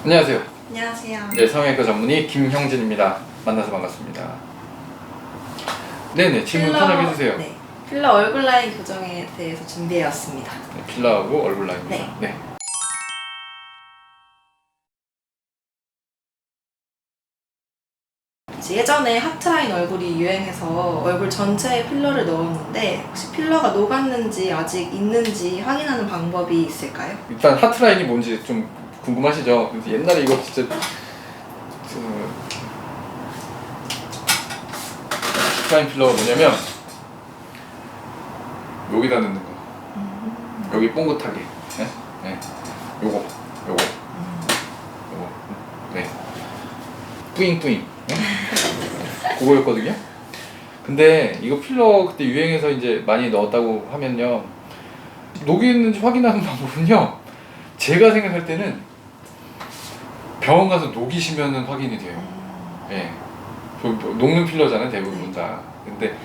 안녕하세요. 안녕하세요. 네, 성형외과 전문의 김형진입니다. 만나서 반갑습니다. 네네, 질문 편하게 해주세요. 네, 필러 얼굴 라인 교정에 대해서 준비해왔습니다. 네, 필러하고 얼굴 라인입니다. 네. 예전에 하트라인 얼굴이 유행해서 얼굴 전체에 필러를 넣었는데 혹시 필러가 녹았는지 아직 있는지 확인하는 방법이 있을까요? 일단 하트라인이 뭔지 좀 궁금하시죠? 그래서 옛날에 이거 진짜 하트라인 필러가 뭐냐면 여기다 넣는 거. 여기 뽕긋하게. 네? 네. 요거. 네. 뿌잉뿌잉. 네? 그거였거든요. 근데 이거 필러 그때 유행해서 이제 많이 넣었다고 하면요, 녹이 있는지 확인하는 방법은요, 제가 생각할 때는 병원 가서 녹이시면은 확인이 돼요. 예. 녹는 필러잖아요, 대부분 다. 근데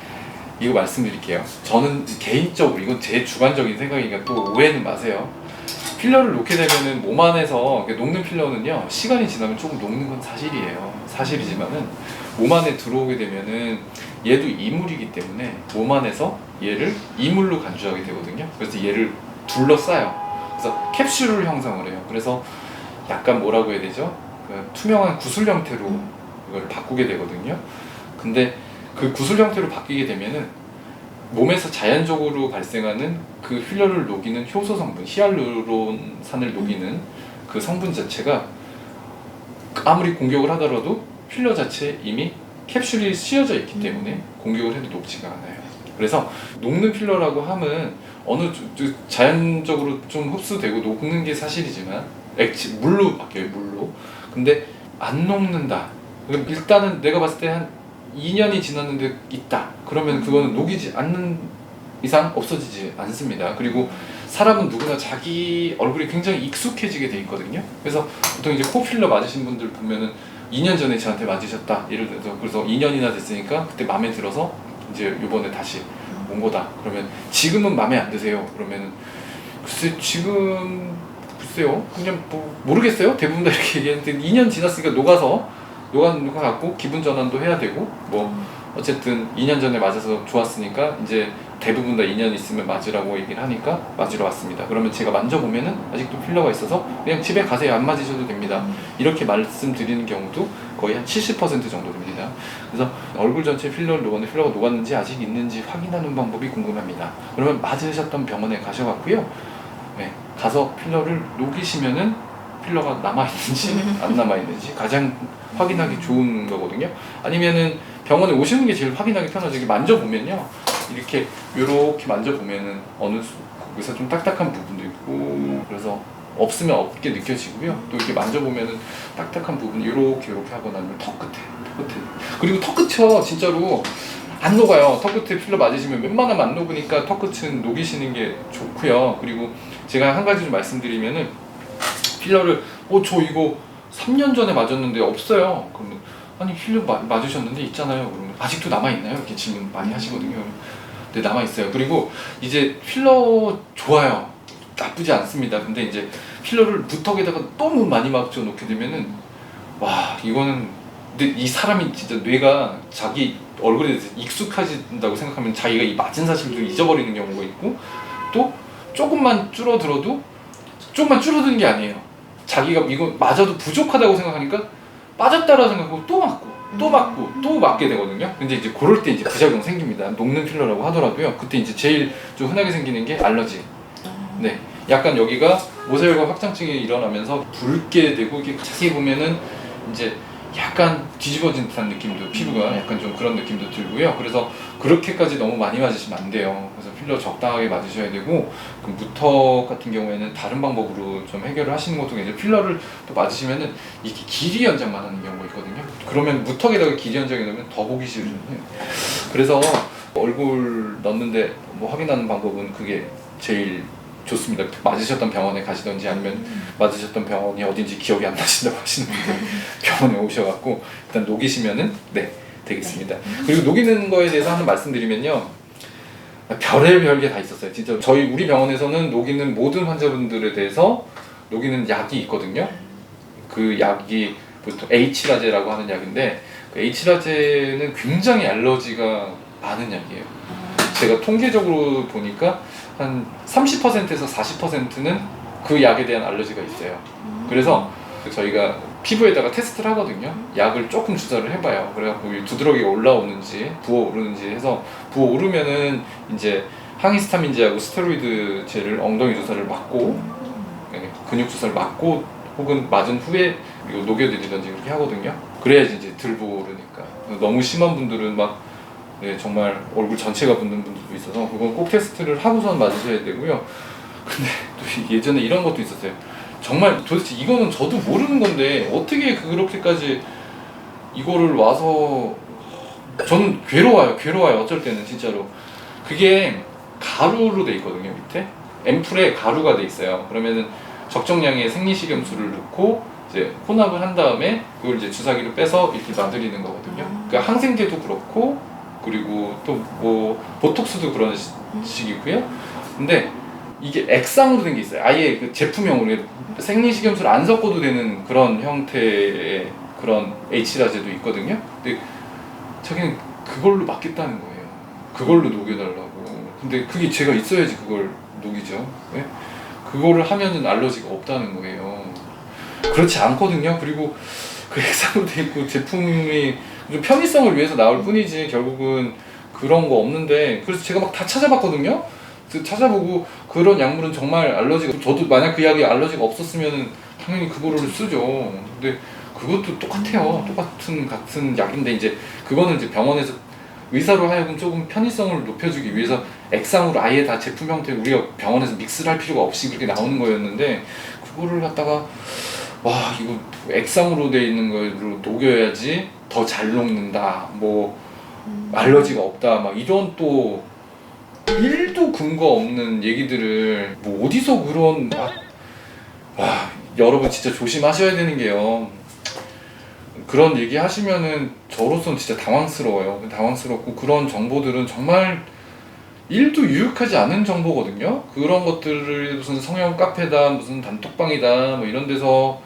이거 말씀드릴게요. 저는 개인적으로, 이건 제 주관적인 생각이니까 또 오해는 마세요. 필러를 놓게 되면은 몸 안에서, 녹는 필러는요, 시간이 지나면 조금 녹는 건 사실이에요. 사실이지만은 몸 안에 들어오게 되면은 얘도 이물이기 때문에 몸 안에서 얘를 이물로 간주하게 되거든요. 그래서 얘를 둘러싸요. 그래서 캡슐을 형성을 해요. 그래서 약간 뭐라고 해야 되죠? 그 투명한 구슬 형태로 이걸 바꾸게 되거든요. 근데 그 구슬 형태로 바뀌게 되면은 몸에서 자연적으로 발생하는 그 필러를 녹이는 효소 성분, 히알루론산을 녹이는 그 성분 자체가 아무리 공격을 하더라도 필러 자체에 이미 캡슐이 씌어져 있기 때문에 공격을 해도 녹지가 않아요. 그래서 녹는 필러라고 함은 자연적으로 좀 흡수되고 녹는 게 사실이지만 물로 바뀌어요, 물로. 근데 안 녹는다. 일단은 내가 봤을 때 한 2년이 지났는데 있다. 그러면 그거는 녹이지 않는 이상 없어지지 않습니다. 그리고 사람은 누구나 자기 얼굴이 굉장히 익숙해지게 돼 있거든요. 그래서 보통 이제 코 필러 맞으신 분들 보면은 2년 전에 저한테 맞으셨다. 예를 들어서 그래서 2년이나 됐으니까 그때 마음에 들어서 이제 요번에 다시 온 거다. 그러면 지금은 마음에 안 드세요. 그러면 글쎄요. 그냥 뭐 모르겠어요. 대부분 다 이렇게 얘기했는데 2년 지났으니까 녹아는 것 같고 기분 전환도 해야 되고 뭐 어쨌든 2년 전에 맞아서 좋았으니까 이제 대부분 다 2년 있으면 맞으라고 얘기를 하니까 맞으러 왔습니다. 그러면 제가 만져보면은 아직도 필러가 있어서 그냥 집에 가세요. 안 맞으셔도 됩니다. 이렇게 말씀드리는 경우도 거의 한 70% 정도 됩니다. 그래서 얼굴 전체에 필러를 녹았는데 필러가 녹았는지 아직 있는지 확인하는 방법이 궁금합니다. 그러면 맞으셨던 병원에 가셔갖고요. 네, 가서 필러를 녹이시면은 필러가 남아있는지 안 남아있는지 가장 확인하기 좋은 거거든요. 아니면은 병원에 오시는 게 제일 확인하기 편하죠. 이게 만져보면요, 이렇게 만져보면은 거기서 좀 딱딱한 부분도 있고, 그래서 없으면 없게 느껴지고요. 또 이렇게 만져보면은 딱딱한 부분 이렇게 하거나 아니면 턱 끝에 그리고 턱 끝이요, 진짜로 안 녹아요. 턱 끝에 필러 맞으시면 웬만하면 안 녹으니까 턱 끝은 녹이시는 게 좋고요. 그리고 제가 한 가지 좀 말씀드리면은, 필러를 저 이거 3년 전에 맞았는데 없어요. 그러면 아니 필러 맞으셨는데 있잖아요. 그러면 아직도 남아있나요? 이렇게 질문 많이 하시거든요. 네, 남아있어요. 그리고 이제 필러 좋아요. 나쁘지 않습니다. 근데 이제 필러를 무턱에다가 너무 많이 맞춰 놓게 되면은 와, 이거는, 근데 이 사람이 진짜 뇌가 자기 얼굴에 대해서 익숙해진다고 생각하면 자기가 이 맞은 사실도 잊어버리는 경우가 있고, 또 조금만 줄어들어도 조금만 줄어드는 게 아니에요. 자기가 이거 맞아도 부족하다고 생각하니까 빠졌다라고 생각하고 또 맞고 또 맞게 되거든요. 근데 이제 그럴 때 이제 부작용 생깁니다. 녹는 필러라고 하더라도요. 그때 이제 제일 좀 흔하게 생기는 게 알러지. 네, 약간 여기가 모세혈관 확장증이 일어나면서 붉게 되고, 이게 자세히 보면은 이제 약간 뒤집어진 듯한 느낌도, 피부가 약간 좀 그런 느낌도 들고요. 그래서 그렇게까지 너무 많이 맞으시면 안 돼요. 그래서 필러 적당하게 맞으셔야 되고, 그 무턱 같은 경우에는 다른 방법으로 좀 해결을 하시는 것도 이제 필러를 또 맞으시면은 이게 길이 연장만 하는 경우가 있거든요. 그러면 무턱에다가 길이 연장이 넣으면 더 보기 싫어요. 그래서 얼굴 넣는데 뭐 확인하는 방법은 그게 제일 좋습니다. 맞으셨던 병원에 가시던지 아니면 맞으셨던 병원이 어딘지 기억이 안 나신다고 하시는 분들 병원에 오셔갖고 일단 녹이시면은 되겠습니다. 그리고 녹이는 거에 대해서 하나 말씀드리면요, 별의별 게 다 있었어요. 진짜 우리 병원에서는 녹이는 모든 환자분들에 대해서 녹이는 약이 있거든요. 그 약이 보통 H라제라고 하는 약인데 그 H라제는 굉장히 알러지가 많은 약이에요. 제가 통계적으로 보니까 한 30%에서 40%는 그 약에 대한 알러지가 있어요. 그래서 저희가 피부에다가 테스트를 하거든요. 약을 조금 주사를 해봐요. 그래갖고 이 두드러기가 올라오는지 부어오르는지 해서 부어오르면은 이제 항히스타민제하고 스테로이드제를 엉덩이 주사를 맞고 근육 주사를 맞고 혹은 맞은 후에 이거 녹여드리던지 그렇게 하거든요. 그래야지 이제 덜 부어오르니까. 너무 심한 분들은 막 정말 얼굴 전체가 붓는 분들도 있어서 그건 꼭 테스트를 하고선 맞으셔야 되고요. 근데 또 예전에 이런 것도 있었어요. 정말 도대체 이거는 저도 모르는 건데 어떻게 그렇게까지 이거를 와서 저는 괴로워요. 어쩔 때는 진짜로. 그게 가루로 돼 있거든요. 밑에 앰플에 가루가 돼 있어요. 그러면은 적정량의 생리식염수를 넣고 이제 혼합을 한 다음에 그걸 이제 주사기로 빼서 이렇게 놔드리는 거거든요. 그러니까 항생제도 그렇고 그리고 또 뭐 보톡스도 그런 식이고요. 근데 이게 액상으로 된 게 있어요. 아예 그 제품형으로 생리식염수를 안 섞어도 되는 그런 형태의 그런 H라제도 있거든요. 근데 자기는 그걸로 맞겠다는 거예요. 그걸로 녹여달라고. 근데 그게 제가 있어야지 그걸 녹이죠. 네? 그거를 하면은 알러지가 없다는 거예요. 그렇지 않거든요. 그리고 그 액상으로 돼 있고 제품이 좀 편의성을 위해서 나올 뿐이지 결국은 그런 거 없는데, 그래서 제가 막 다 찾아봤거든요. 찾아보고 그런 약물은 정말 알러지가, 저도 만약 그 약이 알러지가 없었으면 당연히 그거를 쓰죠. 근데 그것도 똑같아요. 같은 약인데 이제 그거는 이제 병원에서 의사로 하여금 조금 편의성을 높여주기 위해서 액상으로 아예 다 제품 형태, 우리가 병원에서 믹스를 할 필요가 없이 그렇게 나오는 거였는데 그거를 갖다가 와 이거 액상으로 돼 있는 걸로 녹여야지 더 잘 녹는다, 뭐 알러지가 없다, 막 이런 또 1도 근거 없는 얘기들을 뭐 어디서 그런 와 여러분 진짜 조심하셔야 되는 게요. 그런 얘기 하시면은 저로서는 진짜 당황스럽고 그런 정보들은 정말 1도 유익하지 않은 정보거든요. 그런 것들을 무슨 성형 카페다 무슨 단톡방이다 뭐 이런 데서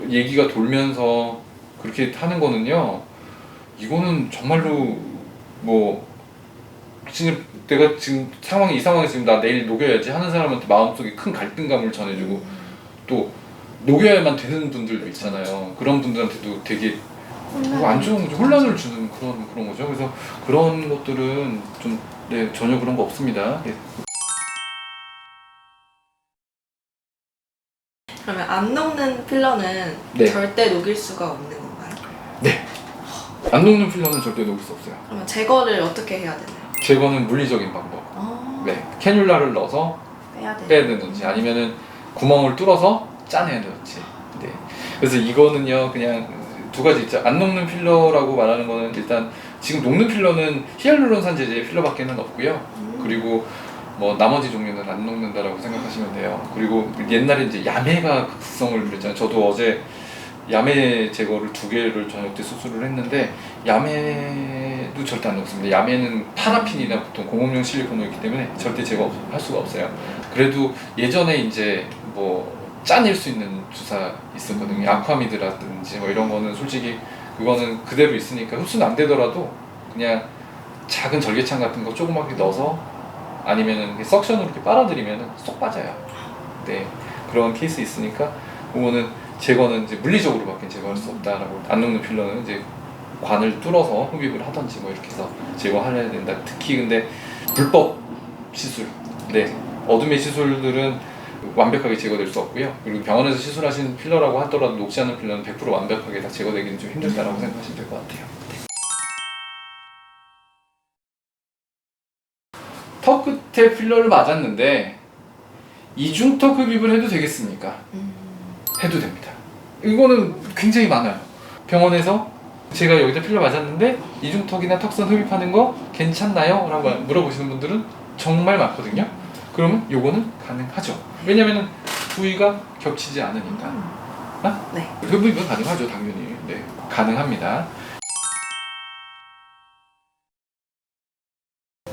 얘기가 돌면서 그렇게 하는 거는요, 이거는 정말로 뭐 지금 내가 지금 이 상황에 지금 나 내일 녹여야지 하는 사람한테 마음속에 큰 갈등감을 전해주고 또 녹여야만 되는 분들도 있잖아요. 그런 분들한테도 되게 안 좋은 거죠. 혼란을 주는 그런 거죠. 그래서 그런 것들은 좀 전혀 그런 거 없습니다. 그러면 안 녹는 필러는 절대 녹일 수가 없는 건가요? 네. 안 녹는 필러는 절대 녹일 수 없어요. 그러면 제거를 어떻게 해야 되나요? 제거는 물리적인 방법. 네. 캐뉼라를 넣어서 빼야 되는지 아니면은 구멍을 뚫어서 짜내야 되는지. 네. 그래서 이거는요 그냥 두 가지 있죠. 안 녹는 필러라고 말하는 거는 일단 지금 녹는 필러는 히알루론산 제제의 필러밖에는 없고요. 그리고 뭐 나머지 종류는 안 녹는다라고 생각하시면 돼요. 그리고 옛날에 이제 야매가 극성을 부렸잖아요. 저도 어제 야매 제거를 2개를 저녁 때 수술을 했는데 야매도 절대 안 녹습니다. 야매는 파라핀이나 보통 공업용 실리콘이기 때문에 절대 제거할 수가 없어요. 그래도 예전에 이제 뭐 짜낼 수 있는 주사 있었거든요. 아쿠아미드라든지 뭐 이런 거는 솔직히 그거는 그대로 있으니까 흡수는 안 되더라도 그냥 작은 절개창 같은 거 조그맣게 넣어서 아니면은 석션으로 이렇게 빨아들이면 쏙 빠져요. 네, 그런 케이스 있으니까 그거는 제거는 이제 물리적으로밖에 제거할 수 없다라고. 안 녹는 필러는 이제 관을 뚫어서 흡입을 하던지 뭐 이렇게 해서 제거해야 된다. 특히 근데 불법 시술, 어둠의 시술들은 완벽하게 제거될 수 없고요. 그리고 병원에서 시술하신 필러라고 하더라도 녹지 않는 필러는 100% 완벽하게 다 제거되기는 좀 힘들다라고 생각하시면 될 것 같아요. 턱 끝에 필러를 맞았는데 이중턱 흡입을 해도 되겠습니까? 해도 됩니다. 이거는 굉장히 많아요. 병원에서 제가 여기다 필러 맞았는데 이중턱이나 턱선 흡입하는 거 괜찮나요? 라고 물어보시는 분들은 정말 많거든요. 그러면 요거는 가능하죠. 왜냐면은 부위가 겹치지 않으니까. 네. 흡입은 가능하죠, 당연히. 네, 가능합니다.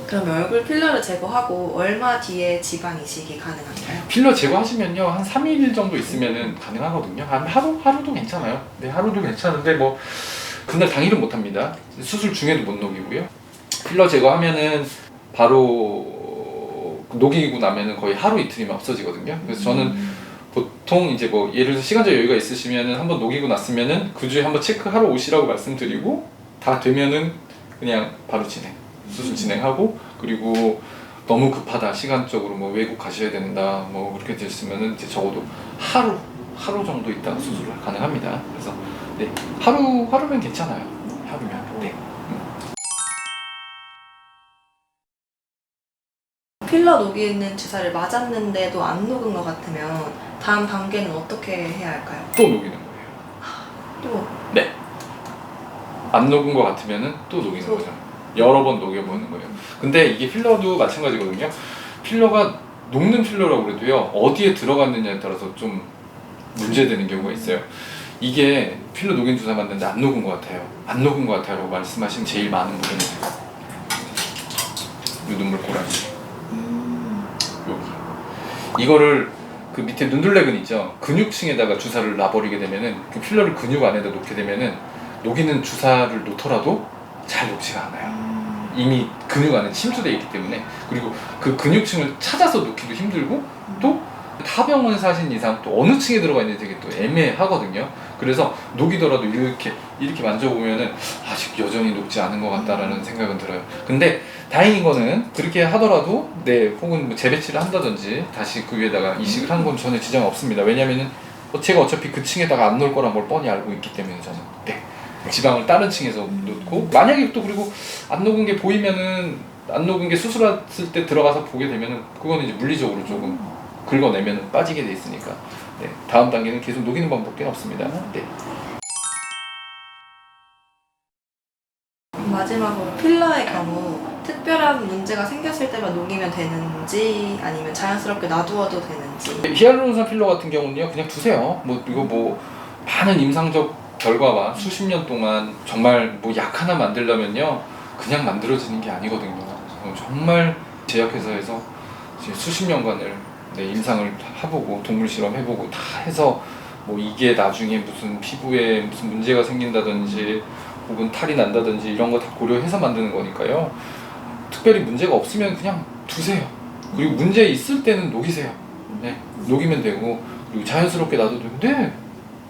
그러면 얼굴 필러를 제거하고 얼마 뒤에 지방 이식이 가능한가요? 필러 제거하시면요 한 3일 정도 있으면은 가능하거든요. 한 하루도 괜찮아요. 네, 하루도 괜찮은데 뭐 그날 당일은 못 합니다. 수술 중에도 못 녹이고요. 필러 제거하면은 바로 녹이고 나면은 거의 하루 이틀이면 없어지거든요. 그래서 저는 보통 이제 뭐 예를 들어서 시간적 여유가 있으시면은 한번 녹이고 났으면은 그 주에 한번 체크하러 오시라고 말씀드리고 다 되면은 그냥 바로 수술 진행하고, 그리고 너무 급하다 시간적으로 뭐 외국 가셔야 된다 뭐 그렇게 됐으면은 이제 적어도 하루 정도 있다가 수술을 가능합니다. 그래서 네, 하루면 괜찮아요. 하루면. 네. 필러 녹이는 주사를 맞았는데도 안 녹은 것 같으면 다음 단계는 어떻게 해야 할까요? 또 녹이는 거예요. 또 네. 안 녹은 것 같으면은 또 녹이는 또. 거죠. 여러 번 녹여보는 거예요. 근데 이게 필러도 마찬가지거든요. 필러가 녹는 필러라고 그래도요 어디에 들어갔느냐에 따라서 좀 문제되는 경우가 있어요. 이게 필러 녹인 주사 맞는데 안 녹은 것 같아요. 안 녹은 것 같아요 라고 말씀하시면 제일 많은 부분이 이 눈물 고라니 여기 이거를 그 밑에 눈둘레근 있죠. 근육층에다가 주사를 놔버리게 되면은 그 필러를 근육 안에다 놓게 되면은 녹이는 주사를 놓더라도 잘 녹지가 않아요. 이미 근육 안에 침투되어 있기 때문에. 그리고 그 근육층을 찾아서 놓기도 힘들고 또 타병원에서 하신 이상 또 어느 층에 들어가 있는지 되게 또 애매하거든요. 그래서 녹이더라도 이렇게 만져보면은 아직 여전히 녹지 않은 것 같다라는 생각은 들어요. 근데 다행인 거는 그렇게 하더라도 네, 혹은 뭐 재배치를 한다든지 다시 그 위에다가 이식을 한 건 전혀 지장 없습니다. 왜냐면은 제가 어차피 그 층에다가 안 놓을 거란 걸 뻔히 알고 있기 때문에 저는 네, 지방을 다른 층에서 놓고, 만약에 또 그리고 안 녹은 게 보이면은 안 녹은 게 수술했을 때 들어가서 보게 되면은 그거는 이제 물리적으로 조금 긁어내면 빠지게 돼 있으니까 네, 다음 단계는 계속 녹이는 방법밖에 없습니다. 네. 마지막으로 필러의 경우 특별한 문제가 생겼을 때만 녹이면 되는지 아니면 자연스럽게 놔두어도 되는지. 히알루론산 필러 같은 경우는요 그냥 두세요. 뭐 이거 뭐 많은 임상적 결과와 수십 년 동안 정말 뭐 약 하나 만들려면요 그냥 만들어지는 게 아니거든요. 정말 제약회사에서 이제 수십 년간을 네, 임상을 해보고 동물 실험 해보고 다 해서 뭐 이게 나중에 무슨 피부에 무슨 문제가 생긴다든지 혹은 탈이 난다든지 이런 거 다 고려해서 만드는 거니까요. 특별히 문제가 없으면 그냥 두세요. 그리고 문제 있을 때는 녹이세요. 네, 녹이면 되고, 그리고 자연스럽게 놔둬도 되는데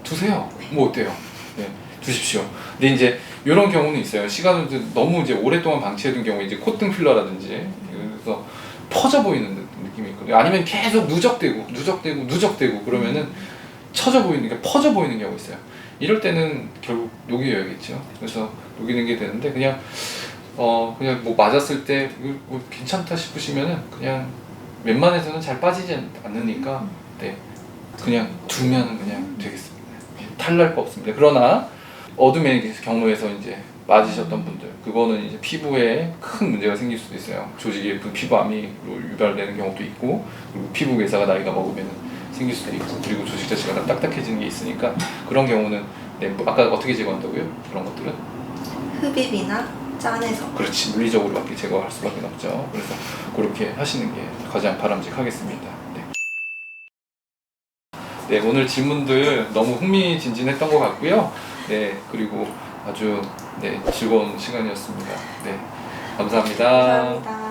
두세요. 뭐 어때요? 네, 두십시오. 근데 이제 이런 경우는 있어요. 시간을 너무 이제 오랫동안 방치해둔 경우에 이제 콧등 필러라든지 그래서 퍼져 보이는 느낌이 있거든요. 아니면 계속 누적되고 그러면은 처져 보이는, 그러니까 퍼져 보이는 경우가 있어요. 이럴 때는 결국 녹여야겠죠. 그래서 녹이는 게 되는데 그냥 뭐 맞았을 때 뭐 괜찮다 싶으시면은 그냥 웬만해서는 잘 빠지지 않으니까 네, 그냥 두면 그냥 되겠습니다. 탈날 거 없습니다. 그러나 어둠의 경로에서 이제 맞으셨던 분들, 그거는 이제 피부에 큰 문제가 생길 수도 있어요. 조직에 피부암이 유발되는 경우도 있고, 그리고 피부 괴사가 나이가 먹으면 생길 수도 있고, 그리고 조직 자체가 다 딱딱해지는 게 있으니까 그런 경우는 네, 뭐 아까 어떻게 제거한다고요? 그런 것들은 흡입이나 짠해서. 그렇지, 물리적으로밖에 제거할 수밖에 없죠. 그래서 그렇게 하시는 게 가장 바람직하겠습니다. 네. 네, 오늘 질문들 너무 흥미진진했던 것 같고요. 네, 그리고 아주 네, 즐거운 시간이었습니다. 네, 감사합니다. 감사합니다.